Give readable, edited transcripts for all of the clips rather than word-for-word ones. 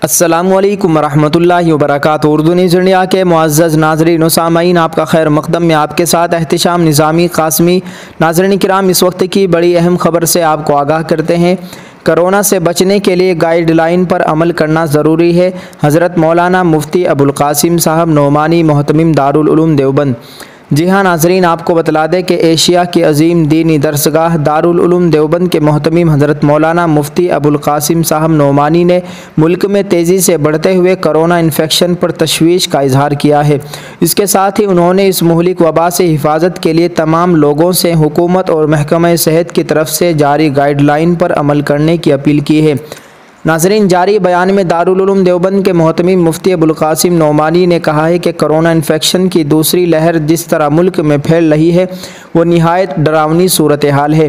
السلام علیکم ورحمۃ اللہ وبرکاتہ۔ اردو نیوز انڈیا کے معزز ناظرین و سامعین، آپ کا خیر مقدم میں آپ کے ساتھ احتشام نظامی قاسمی۔ ناظرین کرام، اس وقت کی بڑی اہم خبر سے آپ کو آگاہ کرتے ہیں۔ کرونا سے بچنے کے لیے گائیڈ لائن پر عمل کرنا ضروری ہے۔ حضرت مولانا مفتی ابوالقاسم صاحب نعمانی، محتمم دارالعلوم دیوبند۔ جی ہاں ناظرین، آپ کو بتلا دیں کہ ایشیا کی عظیم دینی درسگاہ دارالعلوم دیوبند کے محتمم حضرت مولانا مفتی ابوالقاسم صاحب نعمانی نے ملک میں تیزی سے بڑھتے ہوئے کرونا انفیکشن پر تشویش کا اظہار کیا ہے۔ اس کے ساتھ ہی انہوں نے اس مہلک وبا سے حفاظت کے لیے تمام لوگوں سے حکومت اور محکمہ صحت کی طرف سے جاری گائیڈ لائن پر عمل کرنے کی اپیل کی ہے۔ ناظرین، جاری بیان میں دارالعلوم دیوبند کے محتمم مفتی ابوالقاسم نعمانی نے کہا ہے کہ کرونا انفیکشن کی دوسری لہر جس طرح ملک میں پھیل رہی ہے وہ نہایت ڈراؤنی صورتحال ہے۔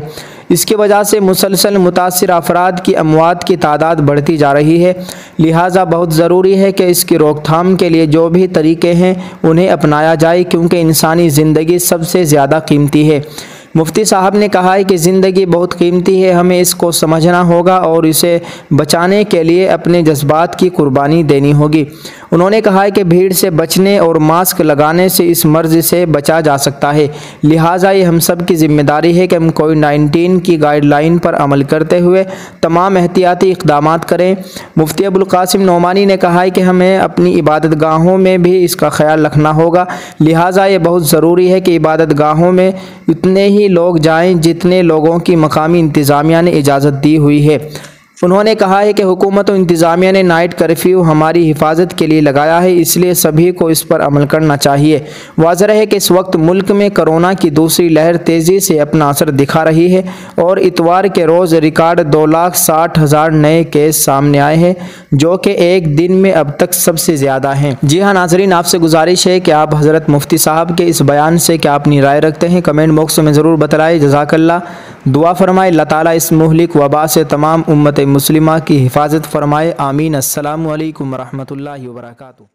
اس کی وجہ سے مسلسل متاثر افراد کی اموات کی تعداد بڑھتی جا رہی ہے، لہٰذا بہت ضروری ہے کہ اس کی روک تھام کے لیے جو بھی طریقے ہیں انہیں اپنایا جائے، کیونکہ انسانی زندگی سب سے زیادہ قیمتی ہے۔ مفتی صاحب نے کہا ہے کہ زندگی بہت قیمتی ہے، ہمیں اس کو سمجھنا ہوگا اور اسے بچانے کے لیے اپنے جذبات کی قربانی دینی ہوگی۔ انہوں نے کہا ہے کہ بھیڑ سے بچنے اور ماسک لگانے سے اس مرض سے بچا جا سکتا ہے، لہٰذا یہ ہم سب کی ذمہ داری ہے کہ ہم کووڈ-19 کی گائیڈ لائن پر عمل کرتے ہوئے تمام احتیاطی اقدامات کریں۔ مفتی ابوالقاسم نعمانی نے کہا ہے کہ ہمیں اپنی عبادت گاہوں میں بھی اس کا خیال رکھنا ہوگا، لہٰذا یہ بہت ضروری ہے کہ عبادت گاہوں میں اتنے ہی لوگ جائیں جتنے لوگوں کی مقامی انتظامیہ نے اجازت دی ہوئی ہے۔ انہوں نے کہا ہے کہ حکومت و انتظامیہ نے نائٹ کرفیو ہماری حفاظت کے لیے لگایا ہے، اس لیے سبھی کو اس پر عمل کرنا چاہیے۔ واضح ہے کہ اس وقت ملک میں کرونا کی دوسری لہر تیزی سے اپنا اثر دکھا رہی ہے اور اتوار کے روز ریکارڈ 2,60,000 نئے کیس سامنے آئے ہیں، جو کہ ایک دن میں اب تک سب سے زیادہ ہیں۔ جی ہاں ناظرین، آپ سے گزارش ہے کہ آپ حضرت مفتی صاحب کے اس بیان سے کیا اپنی رائے رکھتے ہیں، کمنٹ باکس میں ضرور بتلائیں۔ جزاک اللہ، دعا فرمائے اللہ تعالیٰ اس مہلک وبا سے تمام امت مسلمہ کی حفاظت فرمائے، آمین۔ السلام علیکم ورحمۃ اللہ وبرکاتہ۔